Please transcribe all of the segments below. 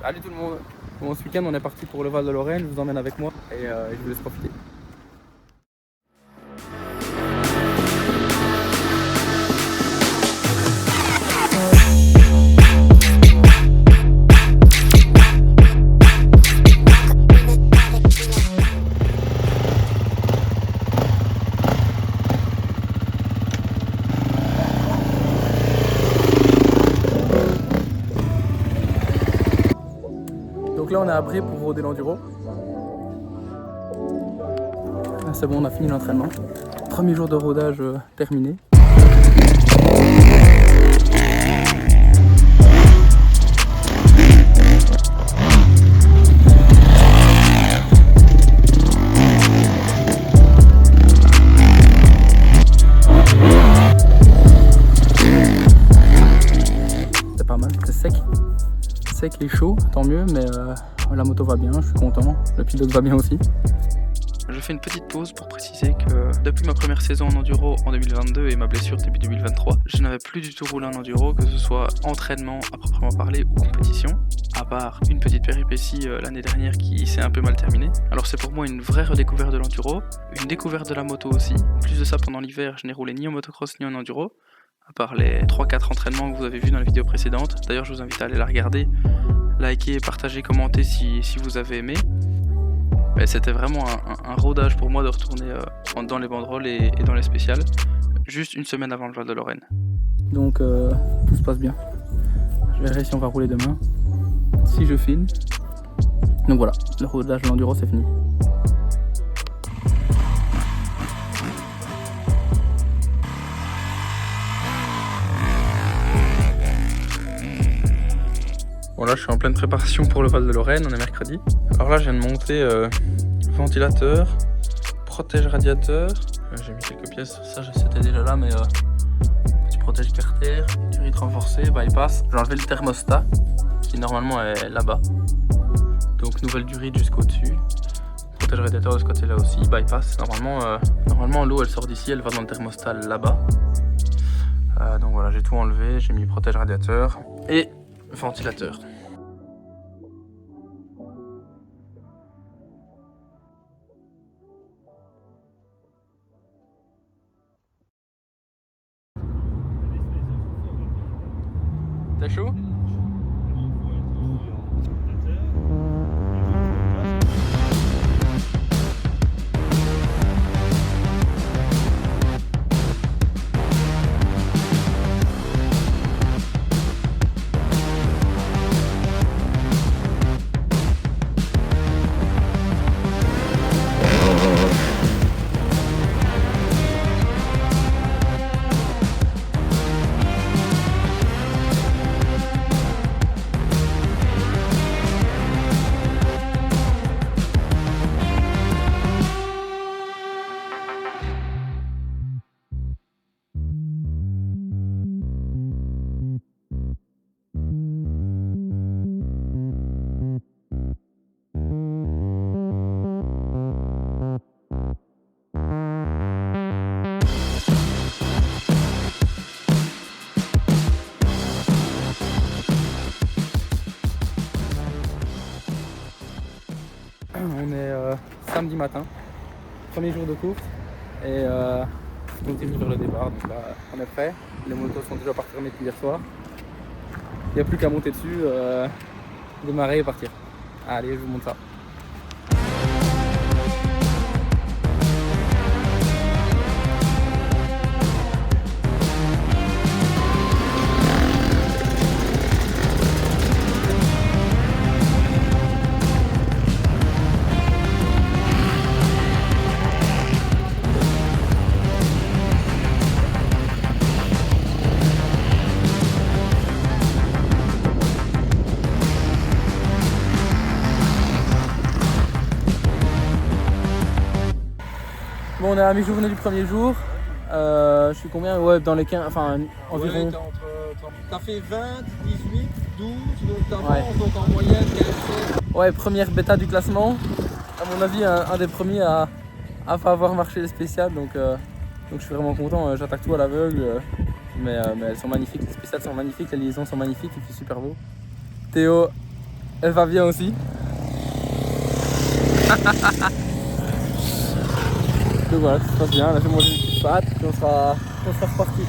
Salut tout le monde. Bon, ce week-end on est parti pour le Val de Lorraine, je vous emmène avec moi et je vous laisse profiter. Donc là on est à Bray pour rôder l'enduro. C'est bon, on a fini l'entraînement. Premier jour de rodage terminé. C'est pas mal, c'est sec. Sec et chaud, tant mieux, mais la moto va bien, je suis content. Le pilote va bien aussi. Je fais une petite pause pour préciser que depuis ma première saison en enduro en 2022 et ma blessure début 2023, je n'avais plus du tout roulé en enduro, que ce soit entraînement à proprement parler ou compétition, à part une petite péripétie l'année dernière qui s'est un peu mal terminée. Alors c'est pour moi une vraie redécouverte de l'enduro, une découverte de la moto aussi. En plus de ça, pendant l'hiver, je n'ai roulé ni en motocross ni en enduro, à part les 3-4 entraînements que vous avez vus dans la vidéo précédente. D'ailleurs, je vous invite à aller la regarder, liker, partager, commenter si vous avez aimé. Mais c'était vraiment un rodage pour moi de retourner dans les banderoles et dans les spéciales, juste une semaine avant le Val de Lorraine. Donc tout se passe bien. Je verrai si on va rouler demain, si je filme. Donc voilà, le rodage de l'enduro c'est fini. Bon là je suis en pleine préparation pour le Val de Lorraine, on est mercredi. Alors là je viens de monter ventilateur, protège radiateur. J'ai mis quelques pièces, ça c'était déjà là, mais petit protège carter, durite renforcée, bypass. J'ai enlevé le thermostat qui normalement est là-bas. Donc nouvelle durite jusqu'au dessus. Protège radiateur de ce côté là aussi, bypass. Normalement l'eau elle sort d'ici, elle va dans le thermostat là-bas. Donc voilà, j'ai tout enlevé, j'ai mis protège radiateur et ventilateur. T'es chaud? On est samedi matin, premier jour de course et on dirige vers le départ. Donc là, on est prêt, les motos sont déjà partis remettre hier soir. Il n'y a plus qu'à monter dessus, démarrer et partir. Allez, je vous montre ça. Bon, on est à mi-journée du premier jour. Je suis combien? Ouais, dans les 15, enfin environ. Ouais, t'as fait 20, 18, 12, donc t'as Ouais. donc en moyenne 15, 16. Ouais, première bêta du classement. À mon avis, un des premiers à pas avoir marché les spéciales. Donc je suis vraiment content. J'attaque tout à l'aveugle. Mais elles sont magnifiques. Les spéciales sont magnifiques. Les liaisons sont magnifiques. Il fait super beau. Théo, Elle va bien aussi. Donc voilà, ça se passe bien. Là, j'ai mangé une petite pâte, puis on sera reparti.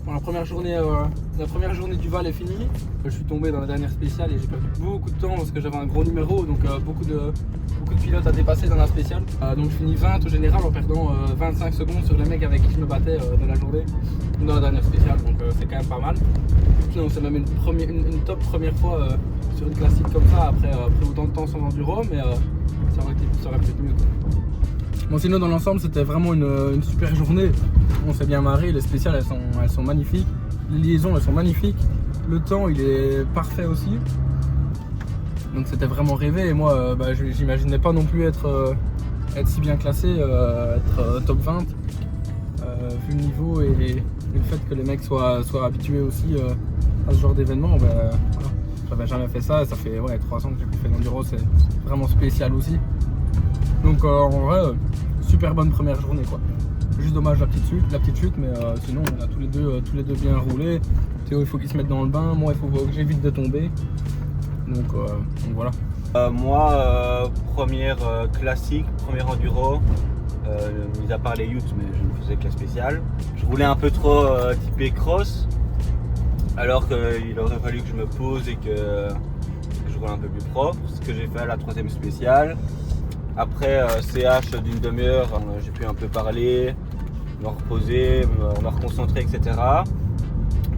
Bon, la première journée du Val est finie. Je suis tombé dans la dernière spéciale et j'ai perdu beaucoup de temps parce que j'avais un gros numéro, donc beaucoup de pilotes à dépasser dans la spéciale. Donc je finis 20 au général en perdant 25 secondes sur les mecs avec qui je me battais dans la journée, dans la dernière spéciale, donc c'est quand même pas mal. Sinon c'est même une top première fois sur une classique comme ça après autant de temps sans enduro, mais ça aurait pu être mieux. Bon, sinon dans l'ensemble c'était vraiment une super journée. On s'est bien marré, les spéciales elles sont magnifiques, les liaisons elles sont magnifiques, le temps il est parfait aussi. Donc c'était vraiment rêvé et moi j'imaginais pas non plus être si bien classé, être top 20 vu le niveau et le fait que les mecs soient habitués aussi à ce genre d'événement. Voilà. J'avais jamais fait ça, ça fait 3 ans que j'ai fait l'enduro, c'est vraiment spécial aussi. Donc en vrai, super bonne première journée quoi. Juste dommage la petite chute, mais sinon on a tous les deux bien roulé. Théo il faut qu'il se mette dans le bain, moi il faut que j'évite de tomber. Donc voilà. Moi, première classique, première enduro, mis à part les Utes, mais je ne faisais que la spéciale. Je roulais un peu trop typé cross, alors qu'il aurait fallu que je me pose et que je roule un peu plus propre, ce que j'ai fait à la 3e spéciale. Après CH d'une demi-heure, j'ai pu un peu parler, me reposer, me reconcentrer, etc.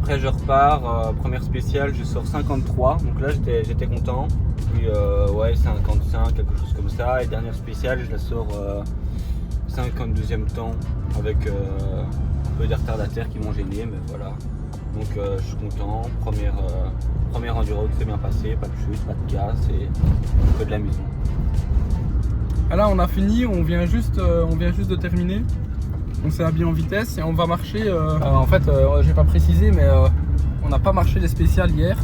Après je repars, première spéciale, je sors 53, donc là j'étais content. Puis 55, quelque chose comme ça. Et dernière spéciale, je la sors 52e temps avec un peu des retardataires qui m'ont gêné, mais voilà. Donc je suis content, première enduro qui s'est bien passé, pas de chute, pas de casse et un peu de l'amusement. Là on a fini, on vient juste de terminer. On s'est habillé en vitesse et on va marcher. En fait, j'ai pas précisé, mais on n'a pas marché les spéciales hier.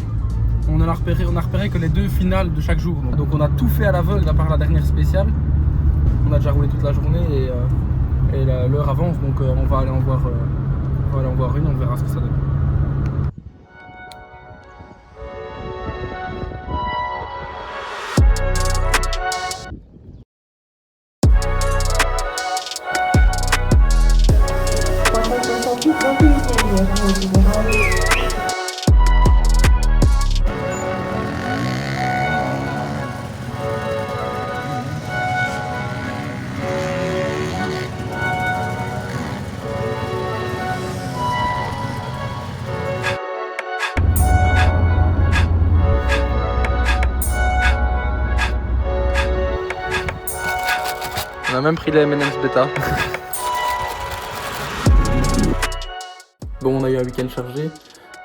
On a repéré que les 2 finales de chaque jour. Donc on a tout fait à l'aveugle à part la dernière spéciale. On a déjà roulé toute la journée et l'heure avance, donc on va aller en voir une, on verra ce que ça donne. On a même pris la M&M's Beta. Bon, on a eu un week-end chargé,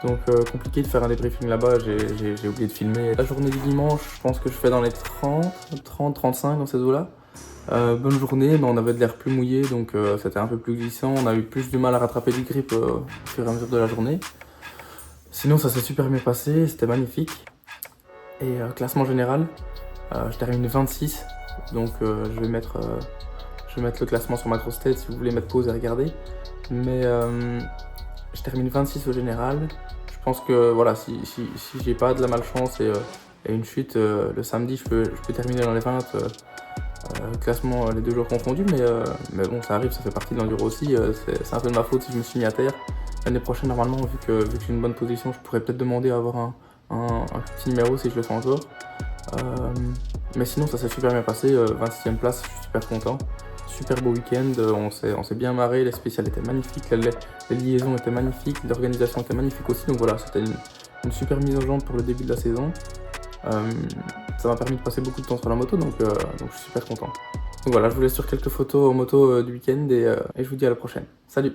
donc compliqué de faire un débriefing là-bas, j'ai oublié de filmer. La journée du dimanche, je pense que je fais dans les 30-35 dans ces eaux-là. Bonne journée, mais on avait de l'air plus mouillé, donc c'était un peu plus glissant. On a eu plus de mal à rattraper du grip au fur et à mesure de la journée. Sinon, ça s'est super bien passé, c'était magnifique. Et classement général, je termine 26, donc je vais mettre le classement sur ma grosse tête si vous voulez mettre pause et regarder. Mais je termine 26 au général. Je pense que voilà, si j'ai pas de la malchance et une chute le samedi, je peux terminer dans les 20 classement les 2 jours confondus. Mais bon, ça arrive, ça fait partie de l'enduro aussi. C'est un peu de ma faute si je me suis mis à terre. L'année prochaine, normalement, vu que j'ai une bonne position, je pourrais peut-être demander à avoir un petit numéro si je le fais encore. Mais sinon, ça s'est super bien passé. 26e place, je suis super content. Super beau week-end, on s'est bien marré, les spéciales étaient magnifiques, les liaisons étaient magnifiques, l'organisation était magnifique aussi, donc voilà, c'était une super mise en jambe pour le début de la saison. Ça m'a permis de passer beaucoup de temps sur la moto, donc je suis super content. Donc voilà, je vous laisse sur quelques photos en moto du week-end et je vous dis à la prochaine. Salut!